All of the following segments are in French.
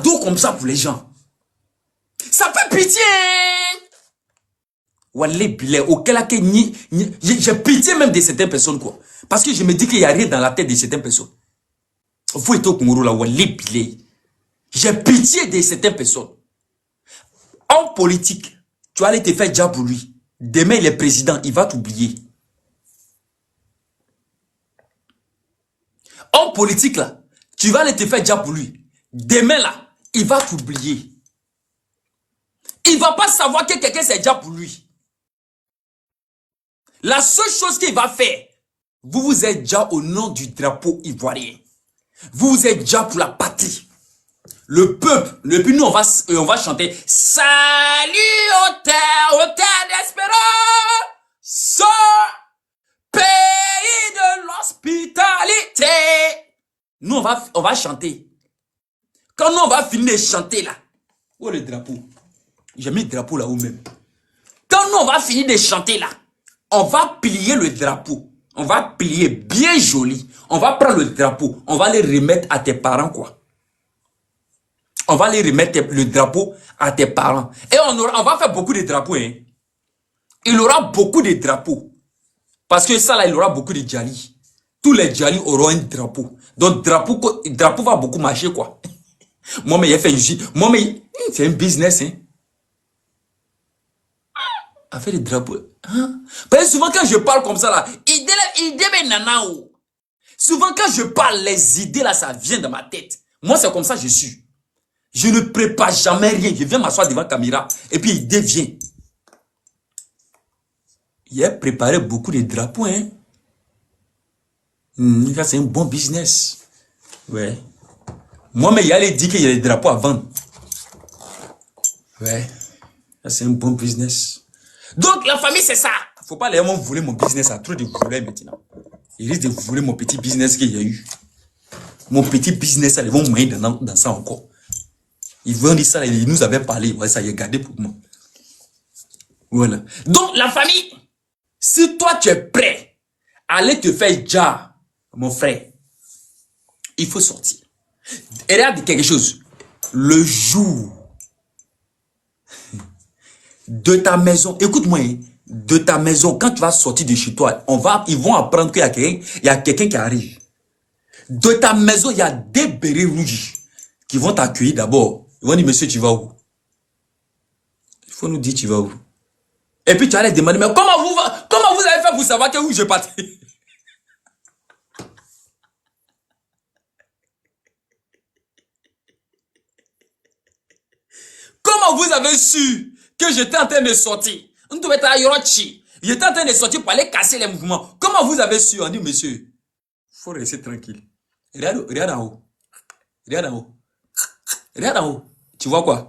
cadeau comme ça pour les gens. Ça fait pitié. Wallah bilay, auquel cas j'ai pitié même de certaines personnes quoi. Parce que je me dis qu'il n'y a rien dans la tête de certaines personnes. Vous êtes au Congo là, wallah bilay. J'ai pitié de certaines personnes. En politique, tu vas aller te faire job pour lui. Demain il est président, il va t'oublier. En politique là, tu vas aller te faire job pour lui. Demain là, il va t'oublier. Il va pas savoir que quelqu'un s'est job pour lui. La seule chose qu'il va faire, vous vous êtes déjà au nom du drapeau ivoirien. Vous vous êtes déjà pour la patrie. Le peuple, et puis nous on va chanter salut au terre d'espérance, ce pays de l'hospitalité. Nous on va chanter. Quand nous on va finir de chanter là, où est le drapeau? J'ai mis le drapeau là-haut même. Quand nous on va finir de chanter là, on va plier le drapeau. On va plier bien joli. On va prendre le drapeau. On va les remettre à tes parents, quoi. On va les remettre le drapeau à tes parents. Et on va faire beaucoup de drapeaux, hein. Il aura beaucoup de drapeaux. Parce que ça, là, il aura beaucoup de djali. Tous les djali auront un drapeau. Donc, drapeau va beaucoup marcher, quoi. Moi, mais il a fait moi, mais c'est un business, hein. À faire des drapeaux. Hein? Parce que souvent quand je parle comme ça là, souvent quand je parle, les idées là, ça vient dans ma tête. Moi c'est comme ça que je suis. Je ne prépare jamais rien. Je viens m'asseoir devant la caméra et puis il devient. Il a préparé beaucoup de drapeaux. Hein? Ça c'est un bon business. Ouais. Moi mais il allait dire qu'il y a des drapeaux à vendre. Ouais. Ça c'est un bon business. Donc, la famille, c'est ça. Faut pas les gens voler mon business à trop de voler maintenant. Ils risquent de voler mon petit business qu'il y a eu. Mon petit business, ils vont moyen dans ça encore. Ils vont dire ça, ils nous avaient parlé. Ouais, ça y est gardé pour moi. Voilà. Donc, la famille, si toi, tu es prêt à aller te faire déjà, mon frère, il faut sortir. Et regarde quelque chose. Le jour de ta maison, écoute-moi, de ta maison, quand tu vas sortir de chez toi, ils vont apprendre qu'il y a quelqu'un qui arrive. De ta maison, il y a des bérets rouges qui vont t'accueillir d'abord. Ils vont dire, monsieur, tu vas où? Il faut nous dire, tu vas où? Et puis tu vas les demander, mais comment vous avez fait pour savoir que où je partais? Comment vous avez su que j'étais en train de sortir? J'étais en train de sortir pour aller casser les mouvements. Comment vous avez su? On dit, monsieur, il faut rester tranquille. Regarde en haut. Regarde en haut. Regarde en haut. Tu vois quoi?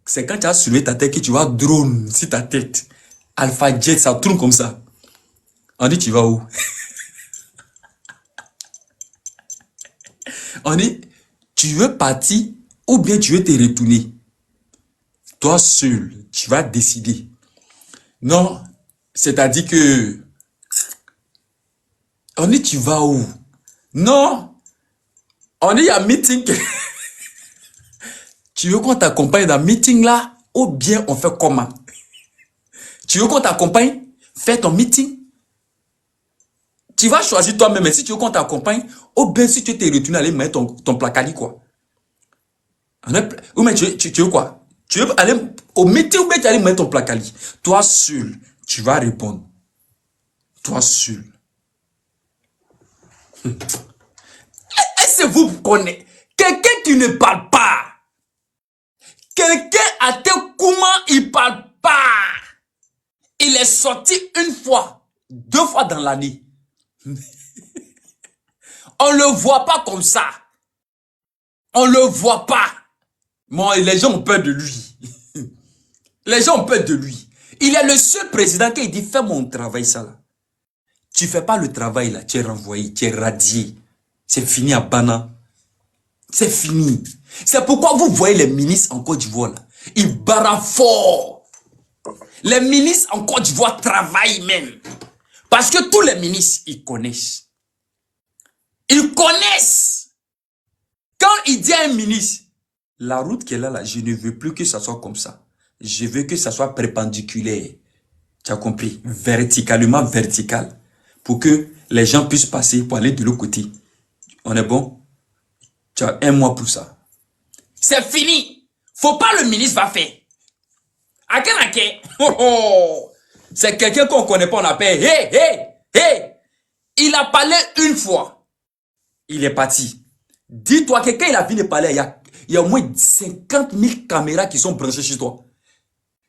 C'est quand tu as soulevé ta tête que tu vois drone sur ta tête. Alpha Jet, ça tourne comme ça. On dit, tu vas où? On dit, tu veux partir ou bien tu veux te retourner? Toi seul, tu vas décider. Non, c'est-à-dire que... On dit, tu vas où? Non. On dit, il y a un meeting. Tu veux qu'on t'accompagne dans le meeting là? Ou bien on fait comment? Tu veux qu'on t'accompagne? Fais ton meeting. Tu vas choisir toi-même. Si tu veux qu'on t'accompagne, ou bien si tu veux te retourner, aller mettre ton placali quoi. Ou bien tu veux quoi? Tu veux aller au meeting ou bien tu vas aller mettre ton placali? Toi seul, tu vas répondre. Toi seul. Est-ce que vous connaissez quelqu'un qui ne parle pas? Quelqu'un à tel comment il parle pas? Il est sorti une fois, 2 fois dans l'année. On le voit pas comme ça. On le voit pas. Bon, les gens ont peur de lui. Les gens ont peur de lui. Il est le seul président qui dit fais mon travail ça là. Tu fais pas le travail là, tu es renvoyé, tu es radié. C'est fini à Bana. C'est fini. C'est pourquoi vous voyez les ministres en Côte d'Ivoire là. Ils barrent fort. Les ministres en Côte d'Ivoire travaillent même. Parce que tous les ministres, ils connaissent. Ils connaissent. Quand il dit à un ministre, La route qu'elle a là, je ne veux plus que ça soit comme ça. Je veux que ça soit perpendiculaire. Tu as compris? Verticalement vertical. Pour que les gens puissent passer pour aller de l'autre côté. On est bon? Tu as 1 mois pour ça. C'est fini. Faut pas le ministre va faire. Akenake. Oh oh. C'est quelqu'un qu'on connaît pas, on appelle. Hey, hey, hey. Il a parlé une fois. Il est parti. Dis-toi que quand il a fini de parler, il y a au moins 50 000 caméras qui sont branchées chez toi.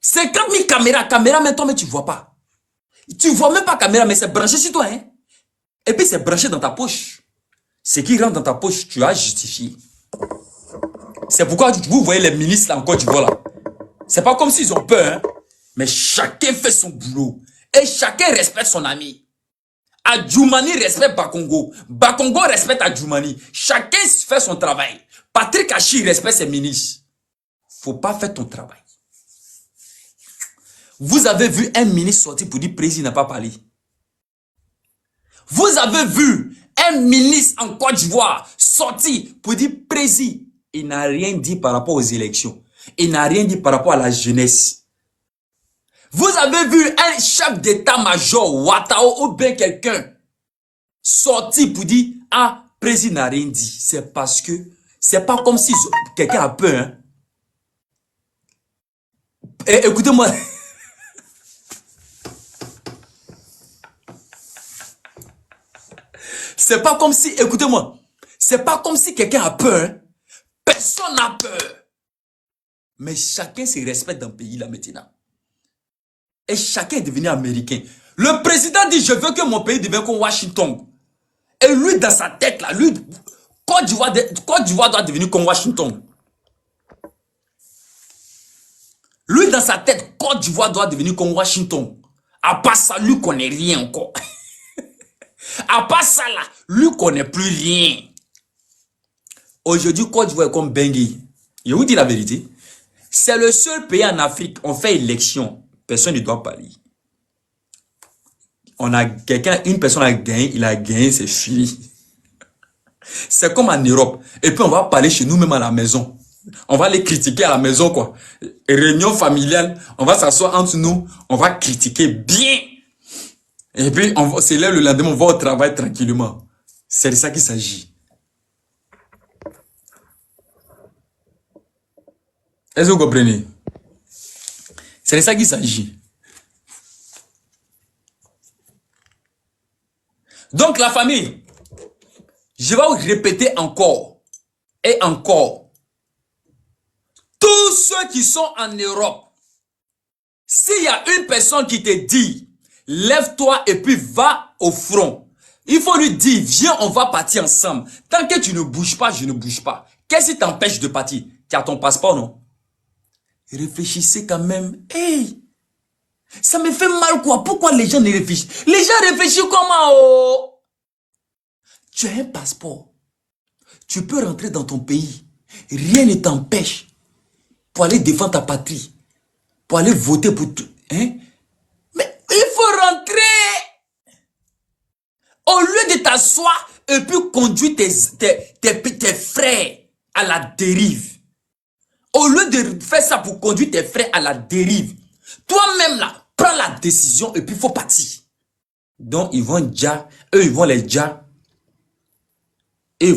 50 000 caméras, mais toi, mais tu vois pas. Tu vois même pas caméra, mais c'est branché sur toi, hein. Et puis c'est branché dans ta poche. Ce qui rentre dans ta poche, tu as justifié. C'est pourquoi vous voyez les ministres là encore, tu vois là. C'est pas comme s'ils ont peur, hein. Mais chacun fait son boulot. Et chacun respecte son ami. Adjoumani respecte Bakongo. Bakongo respecte Adjoumani. Chacun fait son travail. Patrick Achi respecte ses ministres. Faut pas faire ton travail. Vous avez vu un ministre sortir pour dire que le président n'a pas parlé. Vous avez vu un ministre en Côte d'Ivoire sortir pour dire président. Il n'a rien dit par rapport aux élections. Il n'a rien dit par rapport à la jeunesse. Vous avez vu un chef d'état-major, Ouattao ou bien quelqu'un, sortir pour dire, ah, président n'a rien dit. C'est parce que, c'est pas comme si quelqu'un a peur. Hein. Écoutez-moi. C'est pas comme si, écoutez-moi, c'est pas comme si quelqu'un a peur. Hein. Personne n'a peur. Mais chacun se respecte dans le pays là maintenant. Et chacun est devenu américain. Le président dit, je veux que mon pays devienne comme Washington. Et lui, dans sa tête là, lui, Côte d'Ivoire doit devenir comme Washington. Lui, dans sa tête, Côte d'Ivoire doit devenir comme Washington. À part ça, lui connaît rien encore. À part ça là, lui connaît plus rien. Aujourd'hui, Côte d'Ivoire est comme Bangui. Je vous dis la vérité. C'est le seul pays en Afrique, on fait élection. Personne ne doit parler. On a quelqu'un, une personne a gagné, il a gagné, c'est fini. C'est comme en Europe. Et puis on va parler chez nous même à la maison. On va les critiquer à la maison, quoi. Réunion familiale, on va s'asseoir entre nous, on va critiquer bien. Et puis, c'est là le lendemain, on va au travail tranquillement. C'est de ça qu'il s'agit. Est-ce que vous comprenez? C'est de ça qu'il s'agit. Donc, la famille, je vais vous répéter encore et encore. Tous ceux qui sont en Europe, s'il y a une personne qui te dit, lève-toi et puis va au front, il faut lui dire, viens, on va partir ensemble. Tant que tu ne bouges pas, je ne bouge pas. Qu'est-ce qui t'empêche de partir? Tu as ton passeport, non? Réfléchissez quand même. Hey, ça me fait mal quoi. Pourquoi les gens ne réfléchissent? Les gens réfléchissent comment? Oh? Tu as un passeport. Tu peux rentrer dans ton pays. Rien ne t'empêche pour aller défendre ta patrie. Pour aller voter pour tout. Hein? Mais il faut rentrer. Au lieu de t'asseoir et puis conduire tes frères à la dérive. Au lieu de faire ça pour conduire tes frères à la dérive, toi-même là, prends la décision et puis il faut partir. Donc ils vont déjà, eux ils vont les déjà, et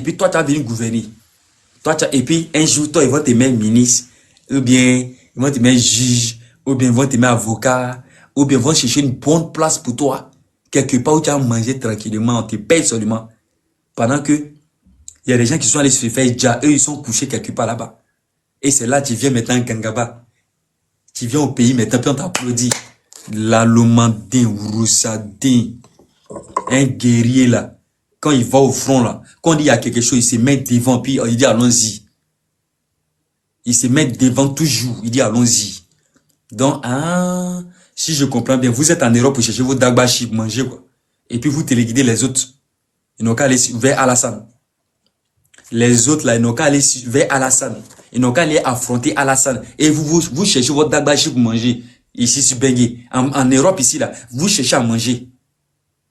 puis toi tu vas venir gouverner. Et puis un jour toi ils vont te mettre ministre, ou bien ils vont te mettre juge, ou bien ils vont te mettre avocat, ou bien ils vont chercher une bonne place pour toi, quelque part où tu vas manger tranquillement, on te paye seulement. Pendant que il y a des gens qui sont allés se faire déjà, eux ils sont couchés quelque part là-bas. Et c'est là que tu viens maintenant en Kangaba. Tu viens au pays maintenant, puis on t'applaudit. L'Alomandin, Roussadin, un guerrier là, quand il va au front là, quand on dit il y a quelque chose, il se met devant, puis il dit allons-y. Il se met devant toujours, il dit allons-y. Donc, ah, si je comprends bien, vous êtes en Europe pour chercher vos dagbashi pour manger quoi. Et puis vous téléguidez les autres. Ils n'ont qu'à aller vers Alassane. Les autres là, ils n'ont qu'à aller vers Alassane. Ils n'ont qu'à aller affronter Alassane. Et vous cherchez votre dagbashi pour manger. Ici sur Bengué. En Europe ici là, vous cherchez à manger.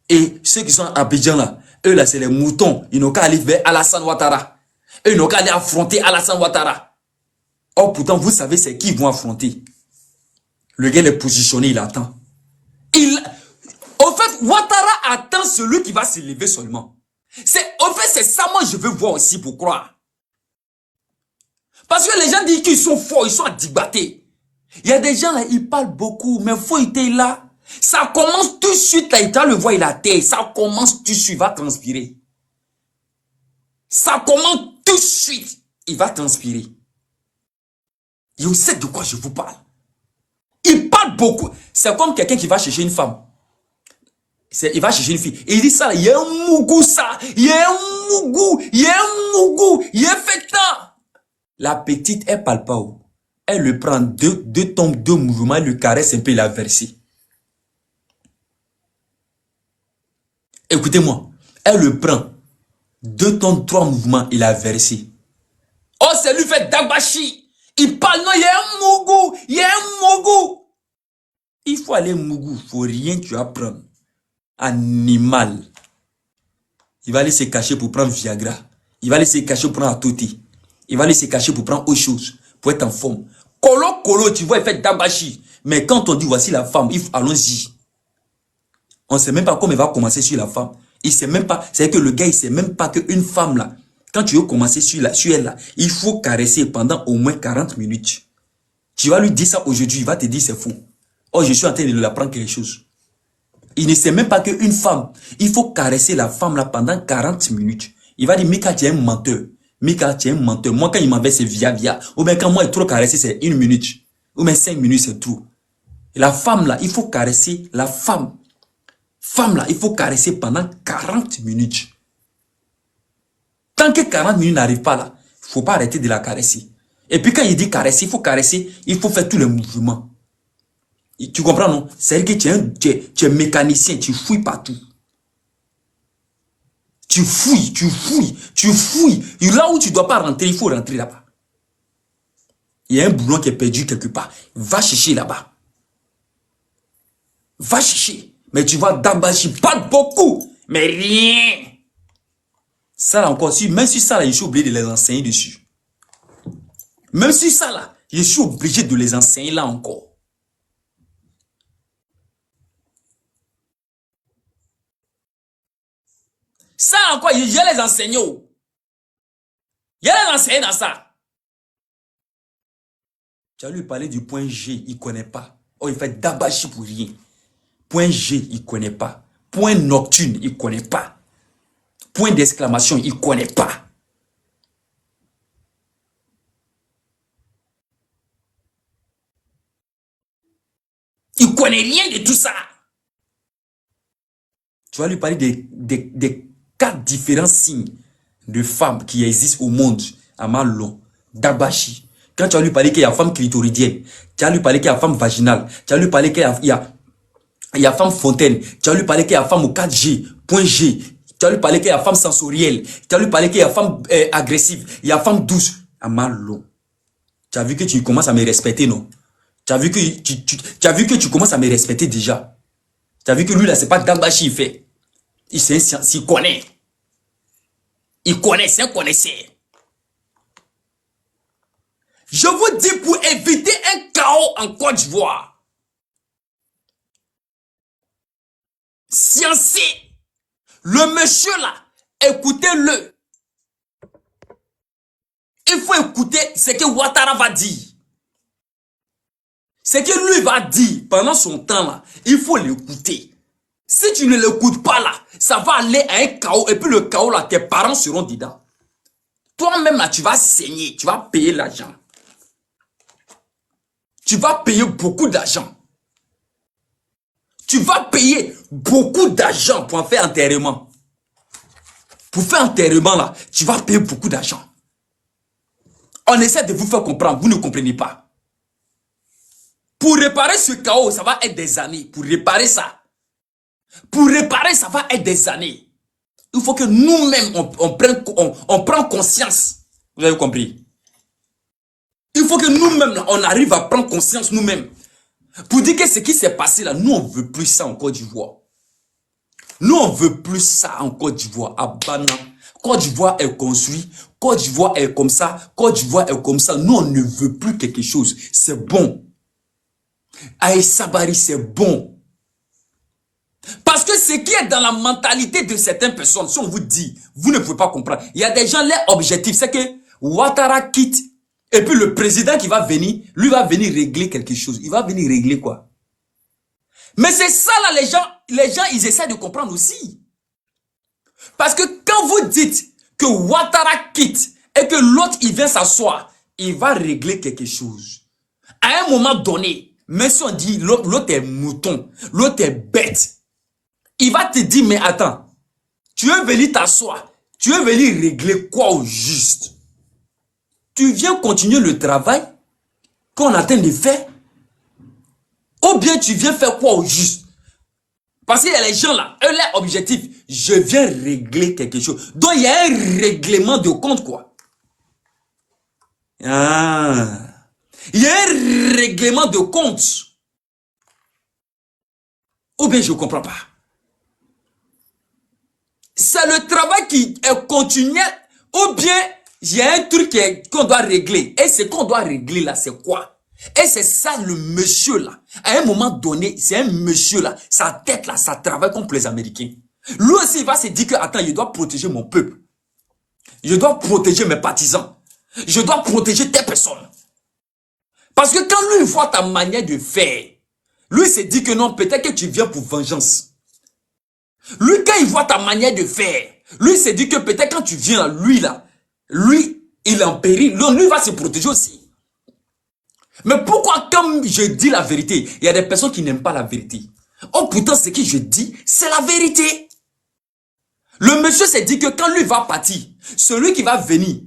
Et ceux qui sont à Abidjan là, eux là c'est les moutons. Ils n'ont qu'à aller vers Alassane Ouattara. Et ils n'ont qu'à aller affronter Alassane Ouattara. Or, pourtant, vous savez c'est qui ils vont affronter. Le gars est positionné, il attend. Au fait, Ouattara attend celui qui va se lever seulement. Au fait, c'est ça, moi, je veux voir aussi pour croire. Parce que les gens disent qu'ils sont forts, ils sont adibatés. Il y a des gens là, ils parlent beaucoup, mais il faut être là. Ça commence tout de suite, là, il le voit, il a terre. Ça commence tout de suite, il va transpirer. Ça commence tout de suite, il va transpirer. Vous savez de quoi je vous parle. Il parle beaucoup. C'est comme quelqu'un qui va chercher une femme. Il va chercher une fille. Et il dit ça, il y a un mougou ça. Il y a un mougou. Il y a un mougou. Il y a effectant. La petite, elle parle pas. Elle le prend deux tombes, deux mouvements, elle le caresse un peu, il a versé. Écoutez-moi. Elle le prend. 2 tonnes, 3 mouvements, il a versé. Oh, c'est lui fait Dabashi. Il parle, non, il y a un mougou. Il y a un mougou. Il faut aller mougou. Il faut rien tu apprendre. Animal. Il va aller se cacher pour prendre Viagra. Il va aller se cacher pour prendre Atoti. Il va aller se cacher pour prendre autre chose. Pour être en forme. Colo, tu vois, il fait Dabashi. Mais quand on dit voici la femme, allons-y. On ne sait même pas comment il va commencer sur la femme. Il sait même pas. C'est que le gars, il sait même pas qu'une femme là, quand tu veux commencer sur elle là, il faut caresser pendant au moins 40 minutes. Tu vas lui dire ça aujourd'hui, il va te dire c'est faux. Oh, je suis en train de lui apprendre quelque chose. Il ne sait même pas qu'une femme, il faut caresser la femme là pendant 40 minutes. Il va dire, Mika, tu es un menteur. Mika, tu es un menteur. Moi, quand il m'envoie, c'est via. Ou bien quand moi, il trop caresser, c'est 1 minute. Ou bien 5 minutes, c'est trop. Et la femme là, il faut caresser la femme. Femme là, il faut caresser pendant 40 minutes. Tant que 40 minutes n'arrivent pas là, il ne faut pas arrêter de la caresser. Et puis quand il dit caresser, il faut faire tous les mouvements. Tu comprends, non? C'est-à-dire que tu es mécanicien, tu fouilles partout. Tu fouilles. Et là où tu ne dois pas rentrer, il faut rentrer là-bas. Il y a un boulon qui est perdu quelque part. Va chercher là-bas. Va chercher. Mais tu vois, Dabashi parle beaucoup, mais rien. Ça là encore, même si ça là, je suis obligé de les enseigner dessus. Même si ça là, je suis obligé de les enseigner là encore. Ça encore, je les enseigne. Je les enseigne dans ça. Tu as lui parlé du point G, il ne connaît pas. Oh, il fait Dabashi pour rien. Point G, il ne connaît pas. Point nocturne, il ne connaît pas. Point d'exclamation, il ne connaît pas. Il ne connaît rien de tout ça. Tu vas lui parler des 4 différents signes de femmes qui existent au monde. Amalon, Dabashi. Quand tu vas lui parler qu'il y a femme clitoridienne, tu vas lui parler qu'il y a femme vaginale, tu vas lui parler qu'il y a femme fontaine, tu vas lui parler qu'il y a femme au 4G, point G, tu vas lui parler qu'il y a femme sensorielle, tu vas lui parler qu'il y a femme agressive, il y a femme douce. Amalon. Tu as vu que tu commences à me respecter, non? Tu as vu que tu commences à me respecter déjà. Tu as vu que lui là, c'est pas Dabashi il fait. Il connaît. Il connaît, c'est un connaisseur. Je vous dis pour éviter un chaos en Côte d'Ivoire. Sciencé. Le monsieur là, écoutez-le. Il faut écouter ce que Ouattara va dire. Ce que lui va dire pendant son temps là, il faut l'écouter. Si tu ne l'écoutes pas là, ça va aller à un chaos. Et puis le chaos là, tes parents seront dedans. Toi-même là, tu vas saigner, tu vas payer l'argent. Tu vas payer beaucoup d'argent. Tu vas payer beaucoup d'argent pour en faire enterrement. Pour faire enterrement là, tu vas payer beaucoup d'argent. On essaie de vous faire comprendre, vous ne comprenez pas. Pour réparer ce chaos, ça va être des années. Pour réparer ça. Pour réparer, ça va être des années. Il faut que nous-mêmes, on prenne conscience. Vous avez compris? Il faut que nous-mêmes, on arrive à prendre conscience nous-mêmes. Pour dire que ce qui s'est passé là, nous, on ne veut plus ça en Côte d'Ivoire. Nous, on ne veut plus ça en Côte d'Ivoire. À Bana. Côte d'Ivoire est construit, Côte d'Ivoire est comme ça, Côte d'Ivoire est comme ça. Nous, on ne veut plus quelque chose. C'est bon. Aïe Sabari, c'est bon. Parce que ce qui est dans la mentalité de certaines personnes, si on vous dit, vous ne pouvez pas comprendre. Il y a des gens, leur objectif, c'est que Ouattara quitte, et puis le président qui va venir, lui va venir régler quelque chose. Il va venir régler quoi? Mais c'est ça là, les gens, ils essaient de comprendre aussi. Parce que quand vous dites que Ouattara quitte, et que l'autre, il vient s'asseoir, il va régler quelque chose. À un moment donné, même si on dit l'autre est mouton, l'autre est bête, il va te dire, mais attends, tu veux venir t'asseoir, tu veux venir régler quoi au juste? Tu viens continuer le travail qu'on est en train de faire? Ou bien tu viens faire quoi au juste? Parce qu'il y a les gens là, eux, leur objectif, je viens régler quelque chose. Donc il y a un règlement de compte quoi. Ah. Il y a un règlement de compte. Ou bien je ne comprends pas. C'est le travail qui est continuel. Ou bien il y a un truc qu'on doit régler. Et ce qu'on doit régler là, c'est quoi? Et c'est ça le monsieur là. À un moment donné, c'est un monsieur là. Sa tête là, ça travaille comme pour les Américains. Lui aussi, il va se dire que, attends, je dois protéger mon peuple. Je dois protéger mes partisans. Je dois protéger tes personnes. Parce que quand lui voit ta manière de faire, lui se dit que non, peut-être que tu viens pour vengeance. Lui, quand il voit ta manière de faire, lui se dit que peut-être quand tu viens, lui, il est en péril. Lui va se protéger aussi. Mais pourquoi, comme je dis la vérité, il y a des personnes qui n'aiment pas la vérité? Oh putain, ce que je dis, c'est la vérité. Le monsieur s'est dit que quand lui va partir, celui qui va venir,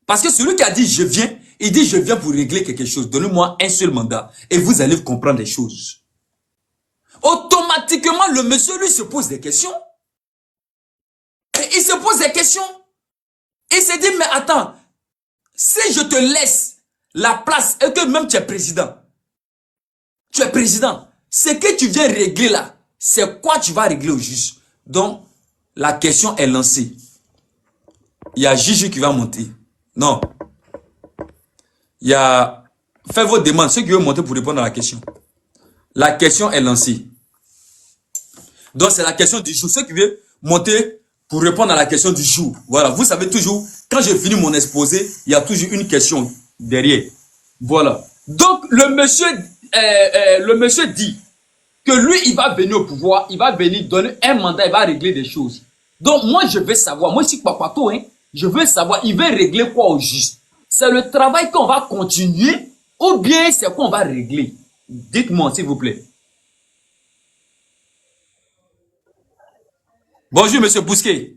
parce que celui qui a dit je viens, il dit je viens pour régler quelque chose. Donnez-moi un seul mandat et vous allez comprendre les choses. Automatiquement, le monsieur lui se pose des questions. Et il se pose des questions. Il se dit mais attends, si je te laisse la place et que même tu es président, ce que tu viens régler là, c'est quoi tu vas régler au juste? Donc, la question est lancée. Il y a Gigi qui va monter. Non. Il y a... Faites vos demandes, ceux qui veulent monter pour répondre à la question. La question est lancée. Donc, c'est la question du jour. Ceux qui veulent monter pour répondre à la question du jour. Voilà, vous savez toujours, quand j'ai fini mon exposé, il y a toujours une question derrière. Voilà. Donc, le monsieur dit que lui, il va venir au pouvoir, il va venir donner un mandat, il va régler des choses. Donc, moi, je veux savoir, moi, si Papato, hein, je veux savoir, il veut régler quoi au juste? C'est le travail qu'on va continuer ou bien c'est qu'on va régler? Dites-moi, s'il vous plaît. Bonjour, monsieur Bousquet.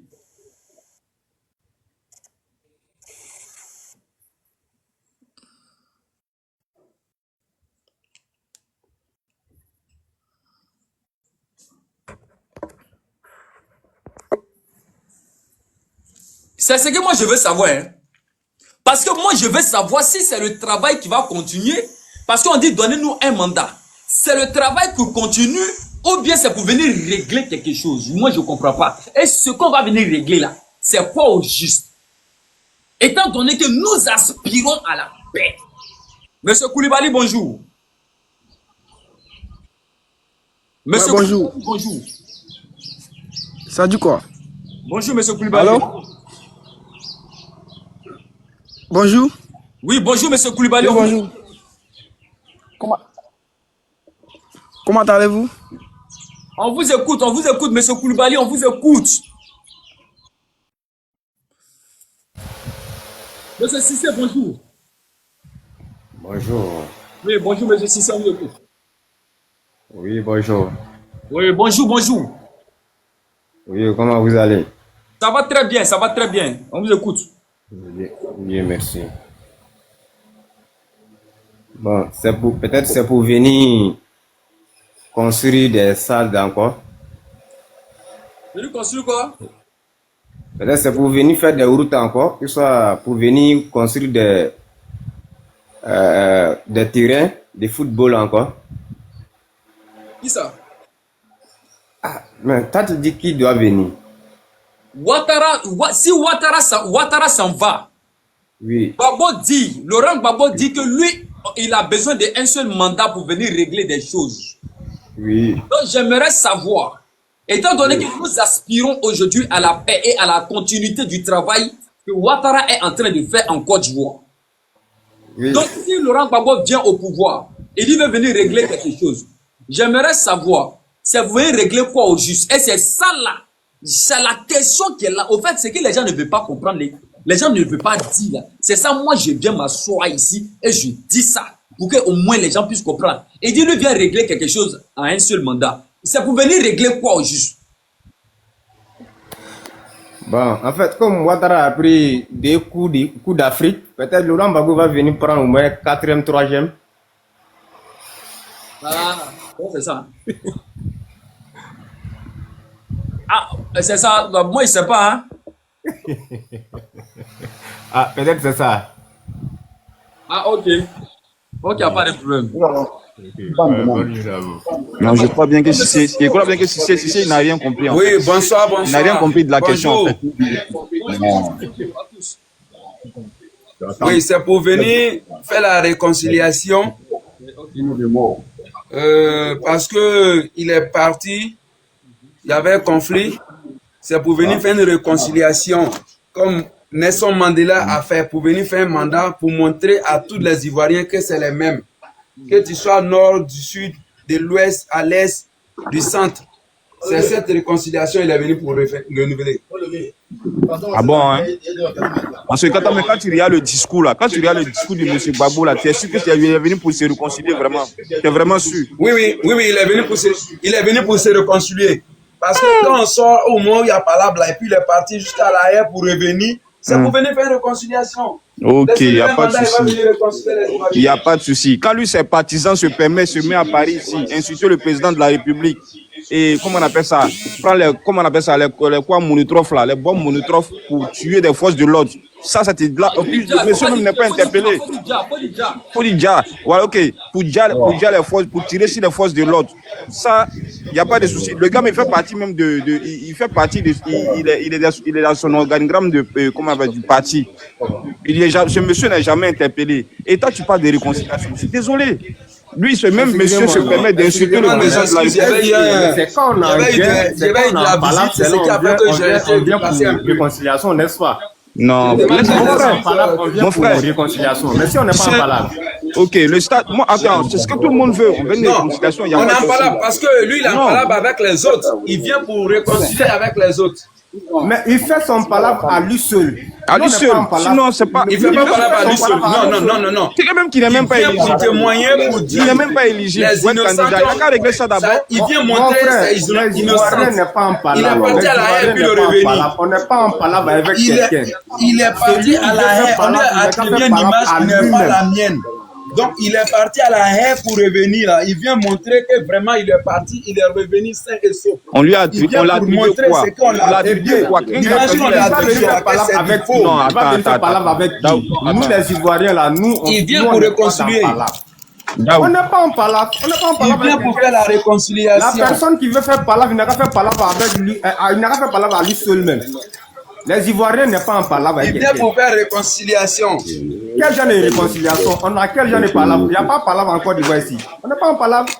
C'est ce que moi, je veux savoir. Hein. Parce que moi, je veux savoir si c'est le travail qui va continuer. Parce qu'on dit, donnez-nous un mandat. C'est le travail qui continue ou bien c'est pour venir régler quelque chose. Moi, je ne comprends pas. Et ce qu'on va venir régler là, c'est quoi au juste? Étant donné que nous aspirons à la paix. Monsieur Koulibaly, bonjour. Monsieur Ouais, bonjour. Koulibaly, bonjour. Ça dit quoi? Bonjour, monsieur Koulibaly. Allô? Bonjour. Oui, bonjour, monsieur Koulibaly. Oui, bonjour. Comment allez-vous? On vous écoute, monsieur Koulibaly, on vous écoute. Monsieur Sissé, bonjour. Bonjour. Oui, bonjour, monsieur Sissé, on vous écoute. Oui, bonjour. Oui, bonjour, bonjour. Oui, comment vous allez? Ça va très bien, ça va très bien. On vous écoute. Oui, merci. Bon, peut-être c'est pour venir construire des salles d'encore. Venez construire quoi? Peut-être c'est pour venir faire des routes encore, que soit pour venir construire des terrains de football encore. Qui ça? Mais toi, tu dis qui doit venir? si Ouattara s'en va, Oui. Laurent Gbagbo dit que lui, il a besoin d'un seul mandat pour venir régler des choses. Oui. Donc j'aimerais savoir, étant donné que nous aspirons aujourd'hui à la paix et à la continuité du travail que Ouattara est en train de faire en Côte d'Ivoire. Oui. Donc si Laurent Gbagbo vient au pouvoir et il veut venir régler quelque chose, j'aimerais savoir, c'est vous voulez régler quoi au juste? Et c'est ça là, c'est la question qui est là. Au fait, c'est que les gens ne veulent pas comprendre, les gens ne veulent pas dire là. C'est ça, moi je viens m'asseoir ici et je dis ça pour que au moins les gens puissent comprendre. Et dit lui vient régler quelque chose en un seul mandat. C'est pour venir régler quoi au juste? Bon, en fait, comme Ouattara a pris des coups d'Afrique, peut-être Laurent Gbagbo va venir prendre au moins 4e, 3e. Ah, c'est ça. Ah, c'est ça. Moi, il ne sait pas. Hein? Ah, peut-être c'est ça. Ah, ok. Ok, il n'y a pas de problème. Non, je crois bien que Cissé, il n'a rien compris. En fait. Bonsoir. Il n'a rien compris de la question. En fait. Oui, c'est pour venir faire la réconciliation. Parce que il est parti, il y avait un conflit. C'est pour venir faire une réconciliation, comme Nelson Mandela a fait, pour venir faire un mandat pour montrer à tous les Ivoiriens que c'est les mêmes. Que tu sois nord, du sud, de l'ouest, à l'est, du centre. C'est cette réconciliation qu'il est venu pour renouveler. Ah bon, hein? Parce que quand tu regardes le discours là, quand tu regardes le discours de M. Gbagbo là, tu es sûr que tu es venu pour se réconcilier vraiment. Tu es vraiment sûr? Oui, il est venu pour se réconcilier. Parce que quand on sort au moment où il y a palabre là, et puis il est parti jusqu'à l'arrière pour revenir, c'est pour venir faire une réconciliation. Ok, il n'y a pas de souci. Il n'y a pas de souci. Quand lui, ses partisans se met à Paris ici, insulter le président de la République, et comment on appelle ça? Prendre les quoi monotrophes là, les bombes monotrophes pour tuer des forces de l'ordre. Ça c'était là. Monsieur même n'est pas interpellé. Pour dire, voilà, ok. Pour dire les forces, pour tirer sur les forces de l'ordre. Ça, il n'y a pas de souci. Le gars, il fait partie même il fait partie de, il est dans son organigramme de, du parti. Ce monsieur n'est jamais interpellé. Et toi, tu parles de réconciliation. Je suis désolé. Lui, ce même monsieur se permet d'insulter le président de la République. C'est quand on a la visite, c'est ce qui a fait que j'ai déplacé un peu. Réconciliation, n'est-ce pas? Non, mon frère. Réconciliation. Mais si on n'est pas en palabre. Ok, le stade. Moi, attends, c'est ce que tout le monde veut. On veut une réconciliation. On est en palabre parce que lui, il est en palabre avec les autres. Il vient pour réconcilier avec les autres. Mais il fait son palabre à lui seul. À lui seul. Sinon, c'est pas. Il ne fait pas palabre à lui seul. Non. C'est quand même qu'il n'est même pas éligible. Il témoigner pour dire. Il n'est même pas éligible. Les innocents. Il n'a qu'à régler ça d'abord. Il vient montrer ses innocents. Il est parti à la haie puis le revenir. On n'est pas en palabre avec quelqu'un. Il est parti à la haie. On lui a attribué une image qui n'est pas la mienne. Donc, il est parti à la haie pour revenir. Là. Il vient montrer que vraiment, il est parti, il est revenu sain et sauf. On lui a attribué quoi? On l'a attribué quoi? Imagine, on l'a attribué avec faux. Non, attends. Nous, les Ivoiriens, là, il vient pour réconcilier. On n'est pas en palabre. Il vient pour faire la réconciliation. La personne qui veut faire palabre, il n'a qu'à faire palabre avec lui. Il n'a qu'à faire palabre à lui seul même. Les Ivoiriens n'est pas en palabre avec quelqu'un. Il vient pour faire réconciliation. Quel genre de réconciliation? On a quel genre de palabre? Il n'y a pas de palabre en Côte d'Ivoire ici. On n'est pas en palabre.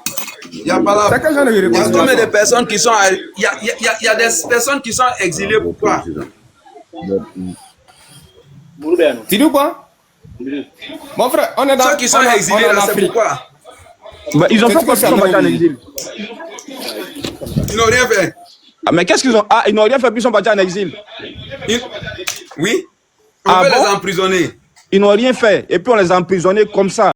Il y a palabre. C'est quel genre de réconciliation? Il y a combien de personnes qui sont... Il y a des personnes qui sont exilées pourquoi? Tu dis quoi? Mon frère, on est dans... Ceux qui sont exilés là, c'est pourquoi? Bah, ils ont fait quoi qu'ils sont partis en exil? Ils n'ont rien fait. Ah, mais qu'est-ce qu'ils ont... Ah, ils n'ont rien fait, puis ils sont partis en exil. Oui. On veut les emprisonner. Ils n'ont rien fait, et puis on les a emprisonnés comme ça.